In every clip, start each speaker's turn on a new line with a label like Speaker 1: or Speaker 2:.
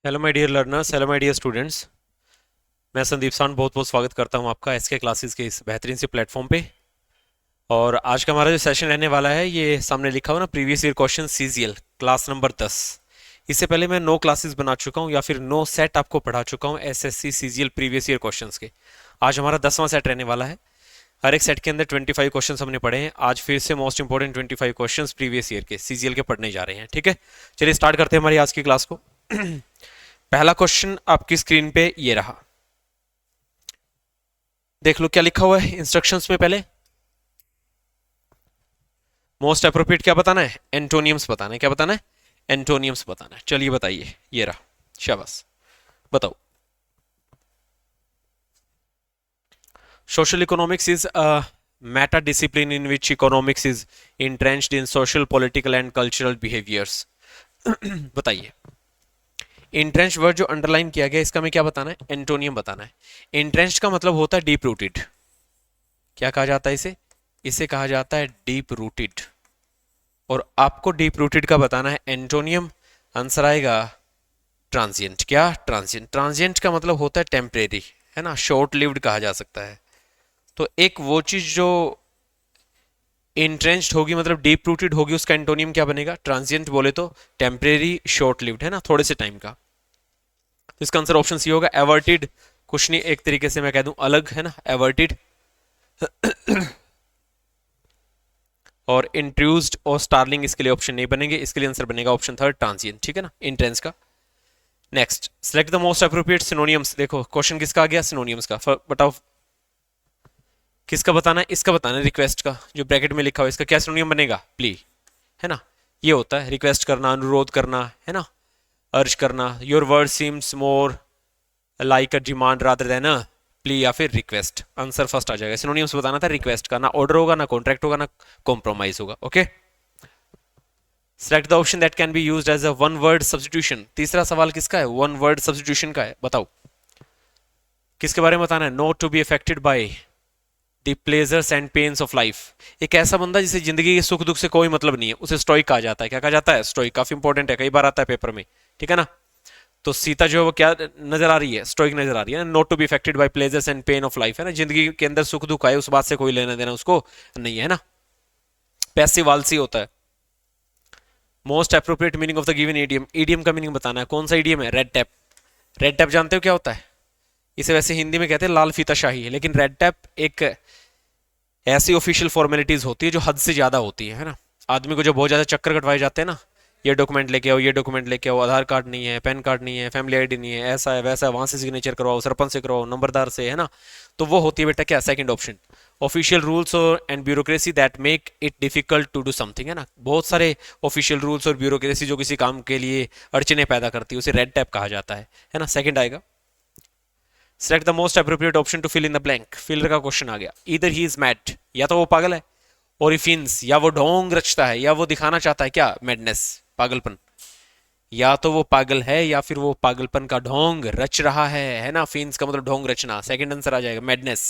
Speaker 1: Hello my dear learners, hello my dear students. मैं संदीप सांड बहुत बहुत स्वागत करता हूं आपका एसके क्लासेस के इस बेहतरीन से प्लेटफॉर्म पे। और आज का हमारा जो सेशन रहने वाला है, ये सामने लिखा हुआ ना, previous year question CGL class number 10। इससे पहले मैं 9 क्लासेस बना चुका हूं या फिर 9 सेट आपको पढ़ा चुका हूं SSC CGL previous year questions के। आज हमारा 10वां सेट रहने वाला है। हर एक सेट के अंदर 25 क्वेश्चन हमने पढ़े हैं। आज फिर से most important 25 question previous year के सीजीएल के पढ़ने जा रहे हैं। ठीक है, चलिए स्टार्ट करते हैं हमारी आज की क्लास को। पहला क्वेश्चन आपकी स्क्रीन पे ये रहा, देख लो क्या लिखा हुआ है इंस्ट्रक्शंस में। पहले मोस्ट अप्रोप्रिएट क्या बताना है, एंटोनियम्स बताना है। क्या बताना है? एंटोनियम्स बताना है। चलिए बताइए, ये रहा, शाबाश, बताओ। Social economics is a Meta discipline in which economics is entrenched in social political and cultural behaviours. बताइए, इंट्रेंच वर्ड जो अंडरलाइन किया गया, इसका में क्या बताना है? एंटोनियम बताना है। इंट्रेंच का मतलब होता है डीप रूटेड। क्या कहा जाता है इसे? इसे कहा जाता है डीप रूटेड। और आपको डीप रूटेड का बताना है एंटोनियम। आंसर आएगा ट्रांजिएंट। क्या? ट्रांजिएंट। ट्रांजिएंट का मतलब होता है टेम्परेरी, है ना, शॉर्ट लिव्ड कहा जा सकता है। तो एक वो चीज जो इंट्रेंच्ड होगी, मतलब डीप रूटेड होगी, उसका एंटोनियम क्या बनेगा? ट्रांजिएंट बोले तो टेम्परेरी, शॉर्ट लिव्ड, है ना, थोड़े से टाइम का। तो इसका आंसर ऑप्शन सी होगा, एवर्टेड। कुछ नहीं, एक तरीके से मैं कह दूं अलग, है ना, एवर्टेड। और इंट्रूस्ड और स्टार्लिंग इसके लिए ऑप्शन नहीं बनेंगे। इसके लिए आंसर बनेगा ऑप्शन थर्ड, ट्रांजिएंट। ठीक है ना, इंटेंस का। Next, select the most appropriate synonyms. देखो क्वेश्चन किसका आ गया? सिनोनियम्स का। बताओ किसका बताना है? इसका बताना है, रिक्वेस्ट का। जो ब्रैकेट में लिखा हुआ है, इसका क्या सिनोनियम बनेगा? प्ली, है ना। ये होता है रिक्वेस्ट करना, अनुरोध करना, है ना, अर्ज करना। Your word seems more like a demand rather than a plea या फिर रिक्वेस्ट। आंसर फर्स्ट आ जाएगा। सिनोनियम्स बताना था रिक्वेस्ट का। ना ऑर्डर होगा, ना कॉन्ट्रैक्ट होगा, ना कॉम्प्रोमाइज होगा। Okay, select the option that can be used as a one word substitution. तीसरा सवाल किसका है? वन वर्ड सब्स्टिट्यूशन का है। बताओ किसके बारे में बताना है? Not to be affected by the pleasures and pains of life. एक ऐसा बंदा जिसे जिंदगी के सुख दुख से कोई मतलब नहीं है, उसे स्टोइक कहा जाता है। क्या कहा जाता है? स्टोइक। काफी इंपॉर्टेंट है, कई बार आता है पेपर में। ठीक है ना। तो सीता जो है वो क्या नजर आ रही है? स्टोइक नजर आ रही है। Not to be affected by pleasures and pain of life, है ना, जिंदगी के अंदर सुख दुख आए उस बात से कोई लेना देना उसको नहीं है ना। पैसिव आलसी होता है। Most appropriate meaning of the given idiom. Idiom का मीनिंग बताना है। कौन सा ईडियम है? Red tap. रेड टैप जानते हो क्या होता है? इसे वैसे हिंदी में कहते हैं लाल फीता शाही, लेकिन रेड टैप एक ऐसी ऑफिशियल फॉर्मेलिटीज होती है जो हद से ज्यादा होती है ना। आदमी को जो बहुत ज्यादा चक्कर कटवाए जाते हैं ना, ये डॉक्यूमेंट लेके आओ, ये डॉक्यूमेंट लेके आओ, आधार कार्ड नहीं है, पैन कार्ड नहीं है, फैमिली आईडी नहीं है, ऐसा है वैसा है, वहां से सिग्नेचर करवाओ, सरपंच से करवाओ, नंबरदार से, है ना। तो वो होती है बेटा क्या? सेकंड ऑप्शन, ऑफिशियल रूल्स और and bureaucracy that make it difficult to do something, है ना। बहुत सारे ऑफिशियल रूल्स और ब्यूरोक्रेसी जो किसी काम के लिए अड़चने पैदा करती है, उसे रेड टैप कहा जाता है ना। सेकंड आएगा। Select the most appropriate option to fill in the blank. Filler का क्वेश्चन आ गया। इधर ही इज मैड, या तो वो पागल है, और फिन्स, या वो ढोंग रचता है, या वो दिखाना चाहता है क्या? मैडनेस, पागलपन। या तो वो पागल है या फिर वो पागलपन का ढोंग रच रहा है ना। फिन्स का मतलब ढोंग रचना। सेकंड आंसर आ जाएगा madness.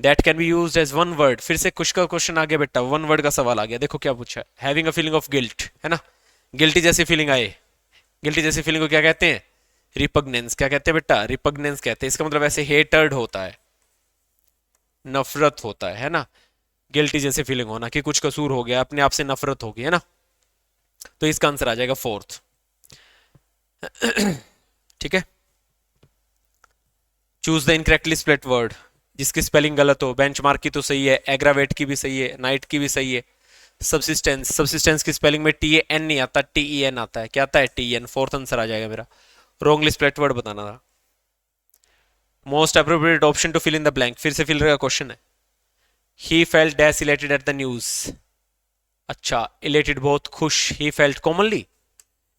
Speaker 1: That can be used as one word. फिर से कुछ का क्वेश्चन आ गया बेटा, वन वर्ड का सवाल आ गया। देखो क्या पूछा है। Having a feeling of guilt, है ना। गिल्टी जैसी फीलिंग आए। गिल्टी जैसी फीलिंग को क्या कहते हैं? रिपग्नेंस। क्या कहते हैं बेटा? रिपग्नेंस कहते हैं। इसका मतलब ऐसे हेटर्ड होता है, नफरत होता है ना। गिल्टी जैसे फीलिंग होना कि कुछ कसूर हो गया, अपने आप से नफरत होगी, है ना। तो इसका आंसर आ जाएगा फोर्थ। ठीक है। Choose the incorrectly split word. जिसकी स्पेलिंग गलत हो। बेंचमार्क की तो सही है, एग्रावेट की भी सही है, नाइट की भी सही है। सबसिस्टेंस, सबसिस्टेंस की स्पेलिंग में टी ए एन नहीं आता, टी ई एन आता है। क्या आता है? T N. फोर्थ आंसर आ जाएगा मेरा। रॉन्गली स्प्लिट वर्ड बताना था। Most appropriate option to fill in the blank. फिर से फिलर का क्वेश्चन है। He felt dash elated at the news. अच्छा, इलेटेड बहुत खुश। ही फेल्ट कॉमनली,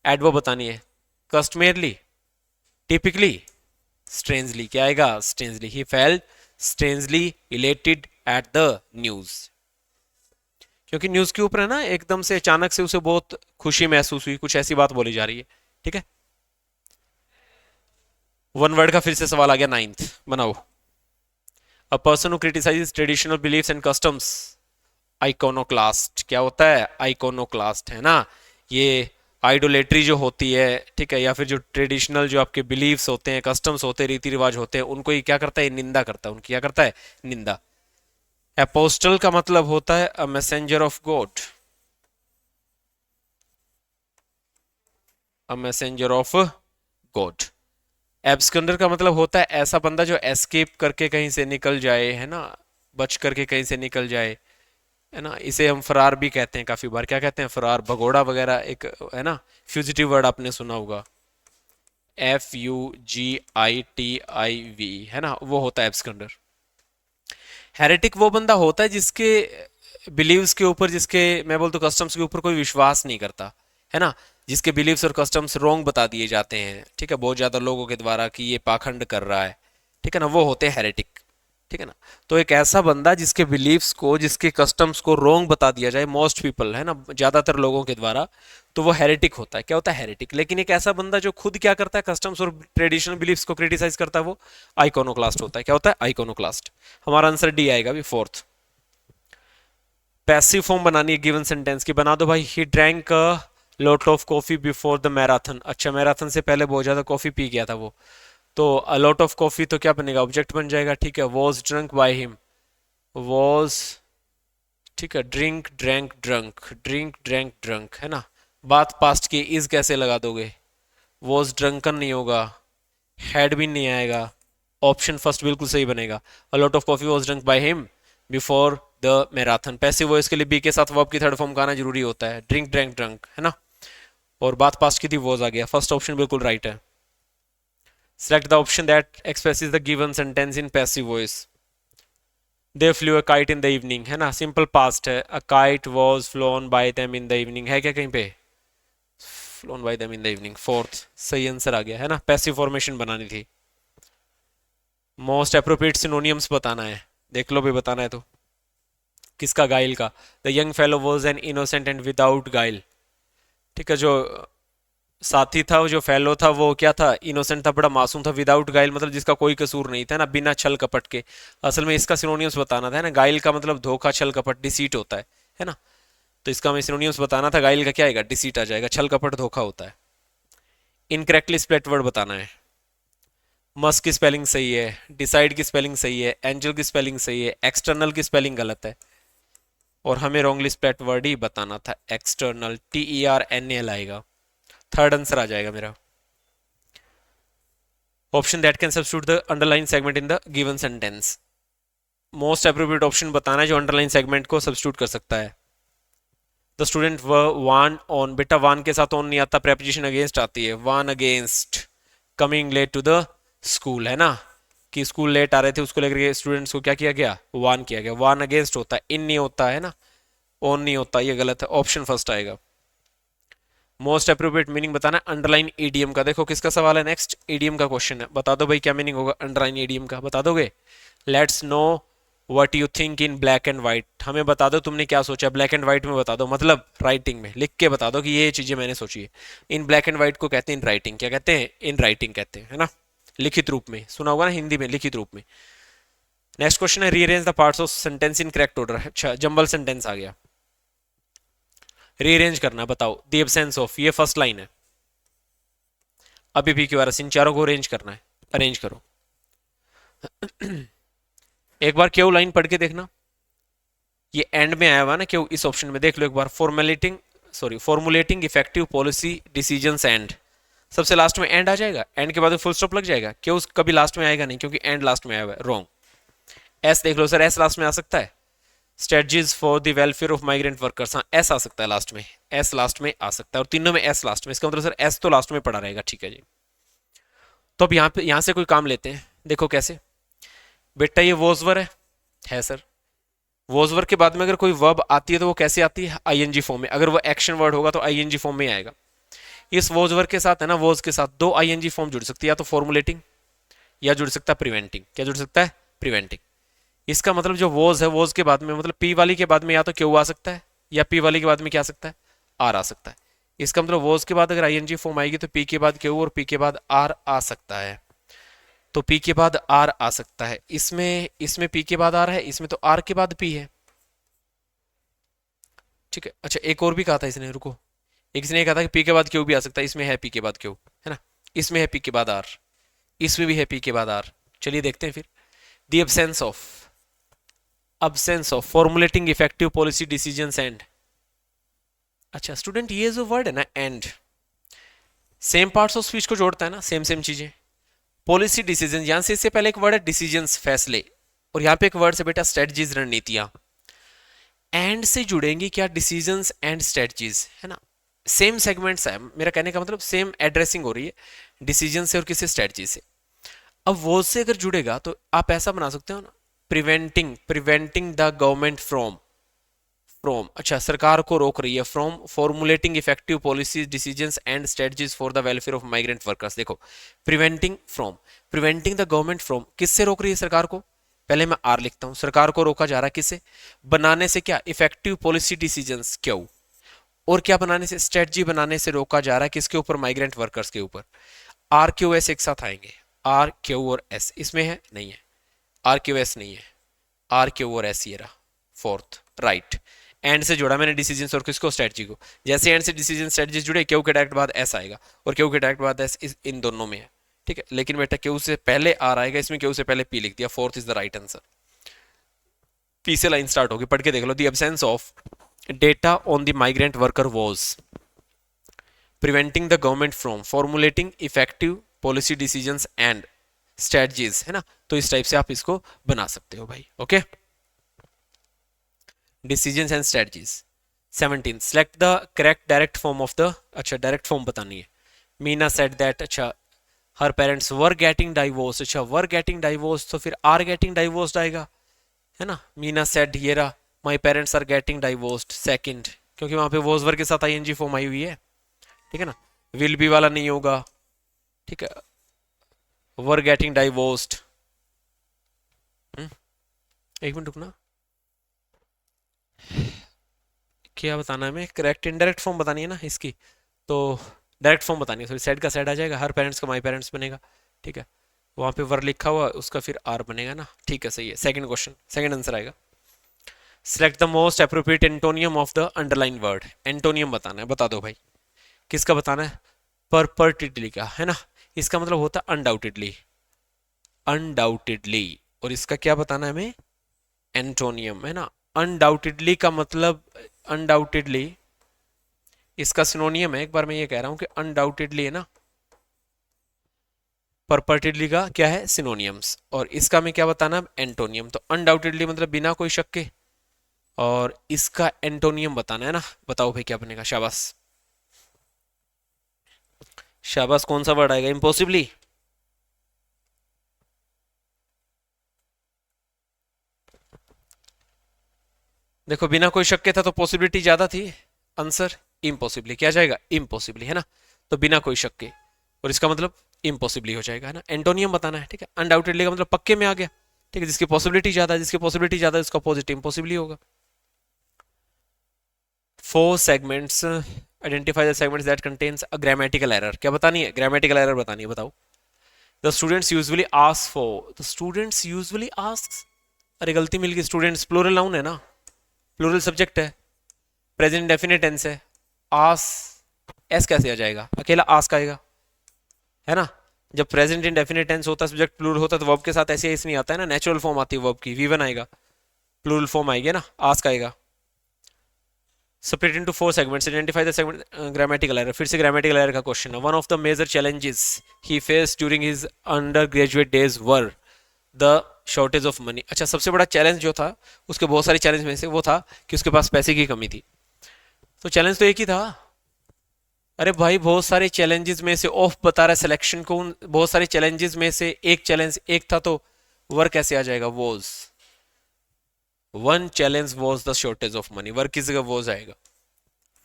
Speaker 1: एडवर्ब बतानी है। Customarily, typically, strangely. क्या आएगा? Strangely. He felt strangely elated at the news. क्योंकि न्यूज के ऊपर है ना, एकदम से अचानक से उसे बहुत खुशी महसूस हुई, कुछ ऐसी बात बोली जा रही है। ठीक है। वन वर्ड का फिर से सवाल आ गया। नाइन्थ बनाओ। A person who criticises traditional beliefs and customs. Iconoclast. क्या होता है? आइकोनोक्लास्ट, है ना। ये आइडोलेट्री जो होती है, ठीक है, या फिर जो ट्रेडिशनल जो आपके बिलीव्स होते हैं, कस्टम्स होते हैं, रीति रिवाज होते हैं, उनको ये क्या करता है, निंदा करता है, उनकी क्या करता है, निंदा। अपोस्टल का मतलब होता है a messenger of God, a messenger of God. Absconder का मतलब होता है ऐसा बंदा जो एस्केप करके कहीं से निकल जाए, है ना, बच करके कहीं से निकल जाए, है ना। इसे हम फरार भी कहते हैं काफी बार, क्या कहते हैं, फरार, भगोड़ा वगैरह एक, है ना, फ्यूजिटिव वर्ड आपने सुना होगा, FUGITIV, है ना, वो होता है एब्सकंडर। हेरेटिक वो बंदा होता है जिसके बिलीव्स के ऊपर, जिसके मैं बोलता हूँ कस्टम्स के ऊपर कोई विश्वास नहीं करता, है ना, जिसके बिलीव्स और कस्टम्स रोंग बता दिए जाते हैं, ठीक है, बहुत ज्यादा लोगों के द्वारा कि ये पाखंड कर रहा है, ठीक है ना, वो होते हैं हेरेटिक, ठीक है ना। तो एक ऐसा बंदा जिसके बिलीव्स को, जिसके कस्टम्स को रोंग बता दिया जाए, मोस्ट पीपल, है ना, ज्यादातर लोगों के द्वारा, तो वो हेरेटिक होता है। क्या होता है, हेरेटिक। लेकिन एक ऐसा बंदा जो खुद क्या करता है, कस्टम्स और ट्रेडिशनल बिलीव्स को क्रिटिसाइज करता है, वो आइकोनोक्लास्ट होता है। क्या होता है, आइकोनोक्लास्ट। हमारा आंसर डी आएगा अभी, फोर्थ। पैसिव फॉर्म बनानी है गिवन सेंटेंस की, बना दो भाई। He drank a lot of coffee before the marathon. अच्छा, मैराथन से पहले बहुत ज्यादा कॉफी पी गया था वो, तो अ लॉट ऑफ कॉफी तो क्या बनेगा, ऑब्जेक्ट बन जाएगा, ठीक है। Was drunk by him, was, ठीक है, drink drank drunk, drink drank drunk, है ना। बात पास्ट की, इज कैसे लगा दोगे, वॉज ड्रंकन नहीं होगा, हैड भी नहीं आएगा, ऑप्शन फर्स्ट बिल्कुल सही बनेगा। A lot of coffee was drunk by him before the marathon. Passive voice के लिए बी के साथ वर्ब की थर्ड फॉर्म का आना जरूरी होता है, ड्रिंक ड्रैंक ड्रंक, है ना। और बात पास्ट की थी, वॉज आ गया, फर्स्ट ऑप्शन बिल्कुल राइट है। Select the option that expresses the given sentence in passive voice. They flu a kite in the evening, है ना, सिंपल पास्ट है। A kite was phloem bye them in the evening, है क्या कहीं पे, phloem bye them in the evening, fourth सही answer आ गया, है ना। पैसिव फॉर्मेशन बनानी थी। मोस्ट अप्रोप्रिएट सिनोनियम्स बताना है, देख लो भी, बताना है तो। किसका, गाइल का। The young fellow was an innocent and without गाइल, ठीक है। जो साथी था, जो फेलो था, वो क्या था, इनोसेंट था, बड़ा मासूम था। विदाउट गाइल मतलब जिसका कोई कसूर नहीं था ना, बिना छल कपट के। असल में इसका सिनोनियम्स बताना था, है ना। गाइल का मतलब धोखा, छल कपट, डिसीट होता है ना। तो इसका हमें सिनोनियम्स बताना था। गाइल का क्या आएगा, डिसीट आ जाएगा, छल कपट धोखा होता है। इनकरेक्टली स्प्लिट वर्ड बताना है। मस्ट की स्पेलिंग सही है, डिसाइड की स्पेलिंग सही है, एंजल की स्पेलिंग सही है, एक्सटर्नल की स्पेलिंग गलत है, और हमें रॉन्गली स्प्लिट वर्ड ही बताना था, एक्सटर्नल, TERNAL आएगा। थर्ड आंसर आ जाएगा मेरा, option that can substitute the underline segment in the given sentence. Most appropriate option बताना है जो अंडरलाइन सेगमेंट को सब्स्टिट्यूट कर सकता है। द स्टूडेंट वान ऑन, बेटा वान के साथ ऑन नहीं आता, प्रेपोजिशन अगेंस्ट आती है, one against coming late to the school, है ना, कि स्कूल लेट आ रहे थे, उसको लेकर स्टूडेंट्स को क्या किया गया, वान किया गया। वान अगेंस्ट होता है, इन नहीं होता, है ना, ऑन नहीं होता, ये गलत है, ऑप्शन फर्स्ट आएगा। मोस्ट अप्रोप्रिएट मीनिंग बताना है अंडरलाइन ईडीएम का। देखो किसका सवाल है, नेक्स्ट ईडीएम का क्वेश्चन है, बता दो भाई क्या मीनिंग होगा अंडरलाइन ईडीएम का, बता दोगे। Let's know what you think in black and white, हमें बता दो तुमने क्या सोचा, ब्लैक एंड व्हाइट में बता दो, मतलब राइटिंग में लिख के बता दो कि ये चीजें मैंने सोची है। इन ब्लैक एंड व्हाइट को कहते हैं इन राइटिंग, क्या कहते हैं, इन राइटिंग कहते हैं, है ना, लिखित रूप में, सुना होगा ना हिंदी में, लिखित रूप में। नेक्स्ट क्वेश्चन है rearrange the parts of sentence in correct order. अच्छा, जंबल सेंटेंस आ गया, रीअरेंज करना, बताओ। द एब्सेंस ऑफ, ये फर्स्ट लाइन है, अभी भी क्यों, इन चारों को अरेंज करना है, अरेंज करो। एक बार क्यों लाइन पढ़ के देखना, ये एंड में आया हुआ ना क्यों, इस ऑप्शन में देख लो एक बार। Formulating effective policy decisions and, सबसे लास्ट में एंड आ जाएगा, एंड के बाद फुल स्टॉप लग जाएगा, क्यों कभी लास्ट में आएगा नहीं, क्योंकि एंड लास्ट में आया हुआ है, रॉन्ग। एस देख लो सर, एस लास्ट में आ सकता है, strategies for the welfare of migrant workers, हाँ एस आ सकता है लास्ट में, एस लास्ट में आ सकता है, और तीनों में एस लास्ट में, इसका मतलब सर एस तो लास्ट में पड़ा रहेगा, ठीक है जी। तो अब यहाँ से कोई काम लेते हैं, देखो कैसे। बेटा ये वॉजवर है सर, वॉजवर के बाद में अगर कोई वर्ब आती है तो वो कैसे आती है, आईएनजी फॉर्म में। अगर वो एक्शन वर्ड होगा तो आईएनजी फॉर्म में आएगा। इस वॉजवर के साथ, है ना, वॉज के साथ दो आईएनजी फॉर्म जुड़ सकती है, या तो फॉर्मुलेटिंग या जुड़ सकता है प्रिवेंटिंग। क्या जुड़ सकता है, प्रिवेंटिंग। इसका मतलब जो वॉज है, वॉज के बाद में मतलब पी वाली के बाद में या तो क्यू आ सकता है, या पी वाली के बाद में क्या आ सकता है, आर आ सकता है। इसका मतलब वॉज के बाद अगर आईएनजी फॉर्म आएगी तो पी के बाद क्यू और पी के बाद आर आ सकता है, तो पी के बाद आर आ सकता है। इसमें इसमें पी के बाद आर है, इसमें तो आर के बाद पी है, ठीक है। अच्छा एक और भी कहा था इसने, रुको, एक किसी ने कहा था कि पी के बाद क्यू भी आ सकता है, इसमें है पी के बाद क्यू, है ना, इसमें है पी के बाद आर, इसमें भी है पी के बाद आर। चलिए देखते हैं फिर। The absence of formulating effective policy decisions and, अच्छा स्टूडेंट ये जो वर्ड है ना and, same parts of speech को जोड़ता है ना, सेम सेम चीजें। पॉलिसी डिसीजन, यहां से इससे पहले एक वर्ड है डिसीजंस फैसले, और यहाँ पे एक वर्ड से बेटा स्ट्रेटजीज रणनीतियां। एंड से जुड़ेंगी क्या, डिसीजंस एंड स्ट्रेटजीज, है ना, सेम सेगमेंट्स है, मेरा कहने का मतलब सेम एड्रेसिंग हो रही है डिसीजन से और किसी स्ट्रेटजी से। अब वो से अगर जुड़ेगा तो आप ऐसा बना सकते हो ना, प्रिवेंटिंग द गवर्नमेंट फ्रॉम, अच्छा सरकार को रोक रही है, from formulating effective policies decisions and strategies for the welfare of migrant workers. देखो प्रिवेंटिंग द गवर्नमेंट फ्रॉम, किससे रोक रही है सरकार को, पहले मैं आर लिखता हूं, सरकार को रोका जा रहा है किससे, बनाने से, क्या इफेक्टिव पॉलिसी डिसीजंस क्यों, और क्या बनाने से, स्ट्रेटजी बनाने से रोका जा रहा है किसके ऊपर, माइग्रेंट वर्कर्स के ऊपर। आर क्यू एस एक साथ आएंगे, आर क्यू और एस इसमें है नहीं है, आर क्यू एस नहीं है, आर क्यू और एस ये रहा फोर्थ, राइट। एंड से जोड़ा मैंने डिसीजन और किसको, स्ट्रेटजी को। जैसे एंड से डिसीजन स्ट्रेटजी जुड़े, क्यू के डायरेक्ट बाद एस आएगा, और क्यू के डायरेक्ट बाद एस इन दोनों में है, ठीक है। लेकिन बेटा क्यू से पहले आर आएगा, इसमें क्यू से पहले पी लिख दिया, fourth is the right answer. P से लाइन स्टार्ट होगी, पढ़ के देख लो। The absence of data on the migrant worker was preventing the government from formulating effective policy decisions and strategies, है ना। तो इस टाइप से आप इसको बना सकते हो भाई, okay. Decisions and strategies. 17 select the correct direct form of the, अच्छा डायरेक्ट फॉर्म बतानी है। मीना सेड दैट, अच्छा हर पेरेंट्स वर गेटिंग डाइवोर्स, अच्छा वर गेटिंग डाइवोर्स तो फिर आर गेटिंग डाइवोर्स्ड आएगा, है ना। मीना सेड ये रहा, my parents are getting divorced second, क्योंकि वहां पे वॉज वर के साथ आईएनजी फॉर्म आई हुई है, ठीक है ना। विल बी वाला नहीं होगा, ठीक है, वर गेटिंग डाइवोर्स्ड। एक मिनट रुकना, क्या बताना है हमें, करेक्ट इनडायरेक्ट फॉर्म बतानी है ना इसकी, तो डायरेक्ट फॉर्म बतानी है, सॉरी सेड का सेड आ जाएगा, हर पेरेंट्स का माई पेरेंट्स बनेगा, ठीक है। वहां पे वर लिखा हुआ उसका फिर आर बनेगा ना, ठीक है सही है। सेकंड क्वेश्चन, सेकंड आंसर आएगा। Select the most appropriate antonym of the underline word, antonym बताना है, बता दो भाई किसका बताना है, परपर्टिडली का, है ना। इसका मतलब होता है अनडाउटेडली, अनडाउटेडली, और इसका क्या बताना है हमें, एंटोनियम, है ना। अनडाउटेडली का मतलब, अनडाउटेडली इसका सिनोनियम है, एक बार मैं ये कह रहा हूं कि अनडाउटेडली, है ना, परपर्टिडली का क्या है, सिनोनियम्स, और इसका मैं क्या बताना, एंटोनियम। तो अनडाउटेडली मतलब बिना कोई शक के, और इसका एंटोनियम बताना है ना। बताओ भाई क्या बनेगा, शाबाश शाबाश, कौन सा वर्ड आएगा, इम्पॉसिबली। देखो बिना कोई शक के था तो पॉसिबिलिटी ज्यादा थी, आंसर इम्पॉसिबली, क्या जाएगा, इम्पॉसिबली, है ना। तो बिना कोई शक के, और इसका मतलब इम्पॉसिबली हो जाएगा, है ना। एंटोनियम बताना है, ठीक है। अनडाउटेडली का मतलब पक्के में आ गया, ठीक है, जिसकी पॉसिबिलिटी ज्यादा है, जिसकी पॉसिबिलिटी ज्यादा है उसका पॉजिटिव इम्पॉसिबली होगा। 4 segments, identify the segments that contains a grammatical error, क्या बतानी है, ग्रामेटिकल एरर बतानी है, बताओ। The students usually ask for, the students usually ask, अरे गलती मिल गई, स्टूडेंट्स प्लूरल नाउन है ना, प्लूरल सब्जेक्ट है, प्रेजेंट डेफिनेट टेंस है, आस एस कैसे आ जाएगा, अकेला आस्क आएगा, है ना। जब प्रेजेंट इंडेफिनिट टेंस होता है, सब्जेक्ट प्लूरल होता है, तो वर्ब के साथ ऐसे नहीं आता है ना, नेचुरल फॉर्म आती है वर्ब की, वी1 आएगा, प्लूरल फॉर्म आएगी ना, आस्क आएगा। Split into 4 segments, identify the segment grammatical error, फिर से ग्रामेटिकल एरर का क्वेश्चन है। One of the major challenges he faced during his undergraduate days were the shortage of money, अच्छा सबसे बड़ा चैलेंज जो था, उसके बहुत सारे चैलेंज में से वो था कि उसके पास पैसे की कमी थी। तो चैलेंज तो एक ही था, अरे भाई बहुत सारे चैलेंजेस में से ऑफ बता रहा है सिलेक्शन को, बहुत सारे चैलेंजेस में से एक चैलेंज एक था, तो वर कैसे आ जाएगा, was, one challenge was the shortage of money, were किस जगह वॉज आएगा,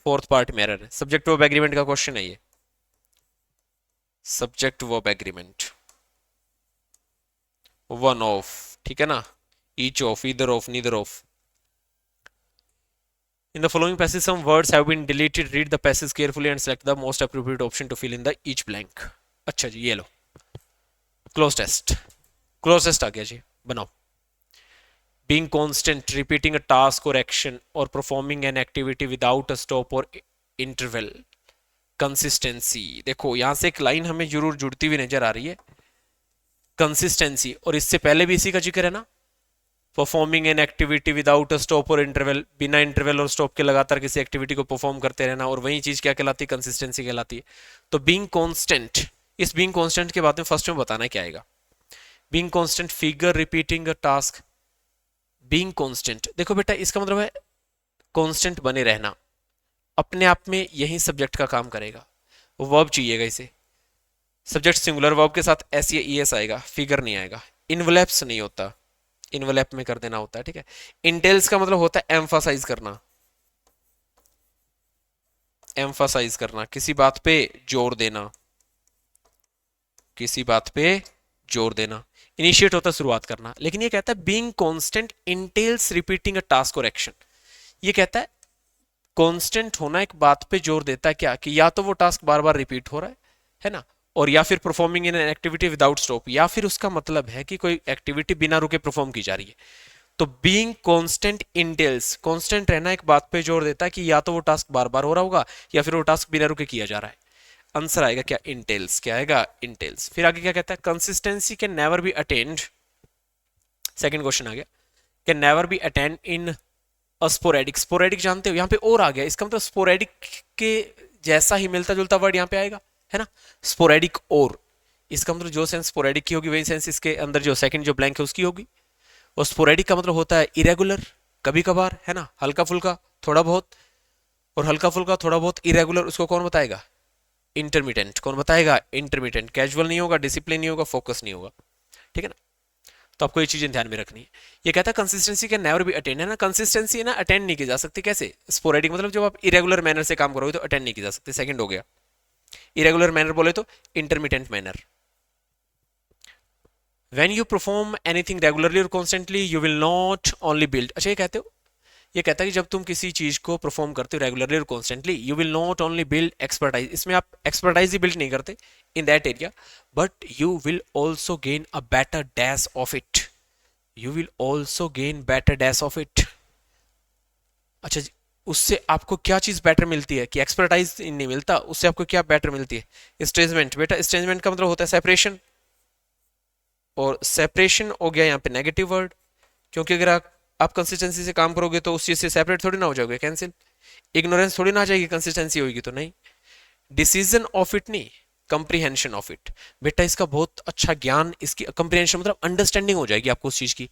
Speaker 1: फोर्थ पार्ट में एरर है। सब्जेक्ट वर्ब एग्रीमेंट का क्वेश्चन है ये, subject verb agreement, one of, ठीक है ना, each of, either of, neither of. In the following passage, some words have been deleted. Read the passage carefully and select the most appropriate option to fill in the each blank. अच्छा जी, ये लो cloze test, cloze test आ गया जी, बनाओ। Being constant, repeating a task or action or performing an activity without a stop or interval. Consistency, देखो यहां से एक लाइन हमें जरूर जुड़ती हुई नजर आ रही है, कंसिस्टेंसी, और इससे पहले भी इसी का जिक्र है ना, performing an activity without a stop और इंटरवल, बिना इंटरवल और स्टॉप के लगातार किसी एक्टिविटी को परफॉर्म करते रहना, और वही चीज क्या कहलाती है, कंसिस्टेंसी कहलाती है। तो बीइंग कांस्टेंट, इस बीइंग कांस्टेंट के बाद में फर्स्ट में बताना क्या आएगा, बीइंग कांस्टेंट फिगर रिपीटिंग अ टास्क, बीइंग कांस्टेंट, देखो बेटा इसका मतलब है कांस्टेंट बने रहना, अपने आप में यही सब्जेक्ट का काम करेगा, वर्ब चाहिएगा इसे, सब्जेक्ट सिंगुलर वर्ब के साथ एस या ई एस आएगा, फिगर नहीं आएगा, इनवलेप्स नहीं होता, इनवलेप में कर देना होता है, ठीक है। इंटेल्स का मतलब होता है एम्फासाइज करना, एम्फासाइज करना, किसी बात पे जोर देना, किसी बात पे जोर देना, इनिशिएट होता है शुरुआत करना। लेकिन ये कहता है बीइंग कांस्टेंट इंटेल्स रिपीटिंग अ टास्क और एक्शन, ये कहता है कांस्टेंट होना एक बात पे जोर देता है क्या, कि या तो वो टास्क बार बार रिपीट हो रहा है ना, और या फिर performing in an activity without stop, या फिर उसका मतलब है कि कोई एक्टिविटी बिना रुके परफॉर्म की जा रही है। तो बीइंग कांस्टेंट इंटेल्स, कांस्टेंट रहना एक बात पे जोर देता है कि या तो वो टास्क बार बार हो रहा होगा, या फिर वो टास्क बिना रुके किया जा रहा है। आंसर आएगा क्या, इंटेल्स, क्या आएगा, इंटेल्स। फिर आगे क्या कहता है, consistency can never be attend, second question आ गया, can never be attend in sporadic, sporadic जानते हो, यहाँ पे और आ गया, इसका मतलब स्पोरेडिक के जैसा ही मिलता जुलता वर्ड यहाँ पे आएगा, है ना, स्पोरेडिक, और इसका मतलब जो सेंस स्पोरेडिक की होगी वही सेंस इसके अंदर जो सेकंड जो ब्लैंक है उसकी होगी। और स्पोरेडिक का मतलब होता है इरेगुलर, कभी कभार, है ना, हल्का फुल्का, थोड़ा बहुत, और हल्का फुल्का थोड़ा बहुत इरेगुलर उसको कौन बताएगा, इंटरमीडिएंट, कौन बताएगा, इंटरमीडिएंट, कैजुअल नहीं होगा, डिसिप्लिन नहीं होगा, फोकस नहीं होगा, ठीक है ना। तो आपको ये चीजें ध्यान में रखनी है। ये कहता है consistency can never B attend, है ना, कंसिस्टेंसी है ना अटेंड नहीं की जा सकती, कैसे, स्पोरेडिक मतलब जब आप इरेगुलर मैनर से काम करोगे तो अटेंड नहीं की जा सकती, सेकंड हो गया। इरेगुलर मैनर बोले तो intermittent manner. When you perform anything regularly और constantly you will not only build, अच्छा ये कहते हो, ये कहता है कि जब तुम किसी चीज को परफॉर्म करते हो रेगुलरली और constantly, you will not only build expertise, इसमें आप एक्सपर्टाइज ही बिल्ड नहीं करते in that area, but you will also gain a better dash of it, you will also gain better dash of it. अच्छा जी, उससे आपको क्या चीज बेटर मिलती है, कि एक्सपर्टाइज नहीं मिलता, उससे आपको क्या बेटर मिलती है, स्ट्रेंजमेंट, बेटा स्ट्रेंजमेंट का मतलब होता है सेपरेशन, और सेपरेशन हो गया यहाँ पे नेगेटिव वर्ड, क्योंकि अगर आप कंसिस्टेंसी से काम करोगे तो उस चीज से सेपरेट थोड़ी ना हो जाओगे, कैंसिल, इग्नोरेंस थोड़ी ना आ जाएगी, कंसिस्टेंसी होगी तो नहीं, डिसीजन ऑफ इट नहीं, कंप्रीहेंशन ऑफ इट, बेटा इसका बहुत अच्छा ज्ञान, इसकी कंप्रीहेंशन मतलब अंडरस्टैंडिंग हो जाएगी आपको उस चीज की,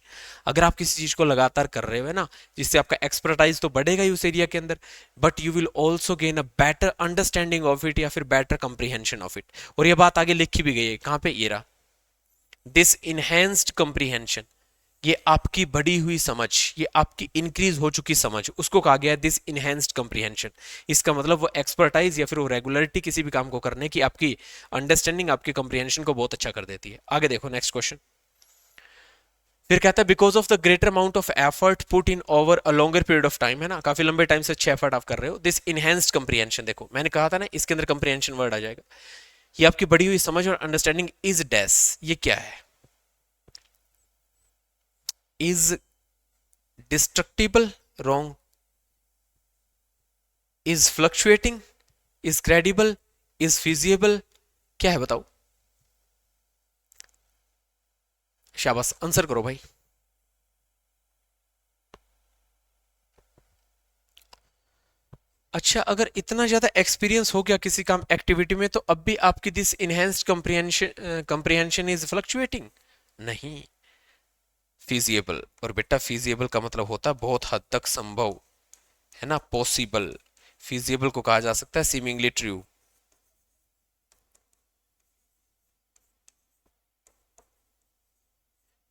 Speaker 1: अगर आप किसी चीज को लगातार कर रहे हो, है ना, जिससे आपका एक्सपर्टाइज तो बढ़ेगा ही उस एरिया के अंदर, but you will also gain a better understanding of it, या फिर बेटर कंप्रीहेंशन ऑफ इट। और ये बात आगे लिखी भी गई है, कहाँ पे, ये रहा, दिस इनहेंस्ड कंप्रीहेंशन, ये आपकी बढ़ी हुई समझ, ये आपकी इंक्रीज हो चुकी समझ, उसको कहा गया है दिस इनहेंस्ड कंप्रीहेंशन। इसका मतलब वो एक्सपर्टाइज या फिर वो रेगुलरिटी किसी भी काम को करने की आपकी अंडरस्टैंडिंग, आपकी कंप्रीहेंशन को बहुत अच्छा कर देती है। आगे देखो नेक्स्ट क्वेश्चन, फिर कहता है because of the greater amount of effort put in over a longer period of time, है ना, काफी लंबे टाइम से अच्छे एफर्ट आप कर रहे हो, दिस इनहेंस्ड कंप्रीहेंशन, देखो मैंने कहा था ना इसके अंदर कंप्रीहेंशन वर्ड आ जाएगा, ये आपकी बढ़ी हुई समझ और अंडरस्टैंडिंग इज डैश, ये क्या है, is destructible, wrong, is fluctuating, is credible, is feasible, क्या है बताओ, शाबाश आंसर करो भाई। अच्छा, अगर इतना ज्यादा एक्सपीरियंस हो गया किसी काम एक्टिविटी में, तो अब भी आपकी this enhanced comprehension comprehension is fluctuating, नहीं, फिजिएबल, और बेटा फिजिएबल का मतलब होता है बहुत हद तक संभव, है ना, पॉसिबल, फिजिएबल को कहा जा सकता है सीमिंगली ट्रू,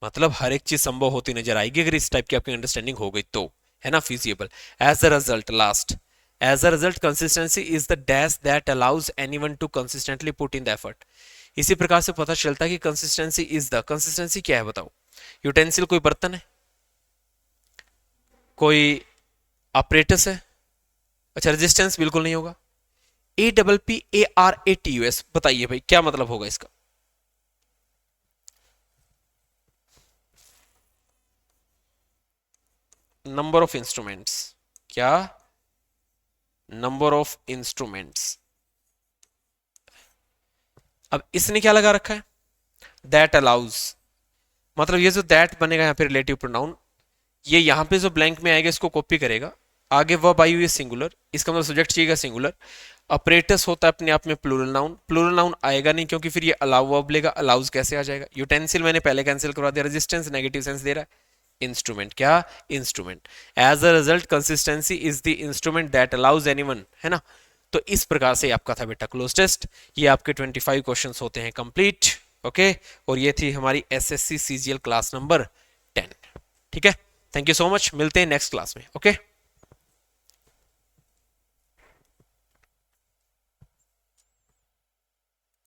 Speaker 1: मतलब हर एक चीज संभव होती नजर आएगी अगर इस टाइप की आपकी अंडरस्टैंडिंग हो गई तो, है ना, feasible. As a result, last, as a result consistency is the dash that allows anyone to consistently put in the effort, इसी प्रकार से पता चलता है कि कंसिस्टेंसी इज द, कंसिस्टेंसी क्या है बताओ, यूटेंसिल कोई बर्तन है, कोई ऑपरेटस है, अच्छा रेजिस्टेंस बिल्कुल नहीं होगा, APPARATUS, बताइए भाई क्या मतलब होगा इसका, नंबर ऑफ इंस्ट्रूमेंट्स, क्या, नंबर ऑफ इंस्ट्रूमेंट्स, अब इसने क्या लगा रखा है, दैट अलाउज, मतलब ये जो दैट बनेगा यहाँ पे रिलेटिव प्रोनाउन, ये यहाँ पे जो ब्लैंक में आएगा इसको कॉपी करेगा, आगे वर्ब आई हुई है सिंगुलर, इसका मतलब सब्जेक्ट चाहिएगा सिंगुलर, ऑपरेटर्स होता है अपने आप में प्लूरल नाउन आएगा नहीं क्योंकि फिर ये अलाउ वर्ब लेगा, अलाउज कैसे आ जाएगा, यूटेंसिल मैंने पहले कैंसिल करवा दिया, रेजिस्टेंस नेगेटिव सेंस दे रहा है, इंस्ट्रूमेंट, क्या instrument, as a result consistency is the instrument that allows anyone, है ना। तो इस प्रकार से आपका था बेटा क्लोज टेस्ट, ये आपके 25 क्वेश्चंस होते हैं कंप्लीट, ओके। और ये थी हमारी एसएससी सीजीएल क्लास नंबर 10, ठीक है। थैंक यू सो मच, मिलते हैं नेक्स्ट क्लास में, ओके।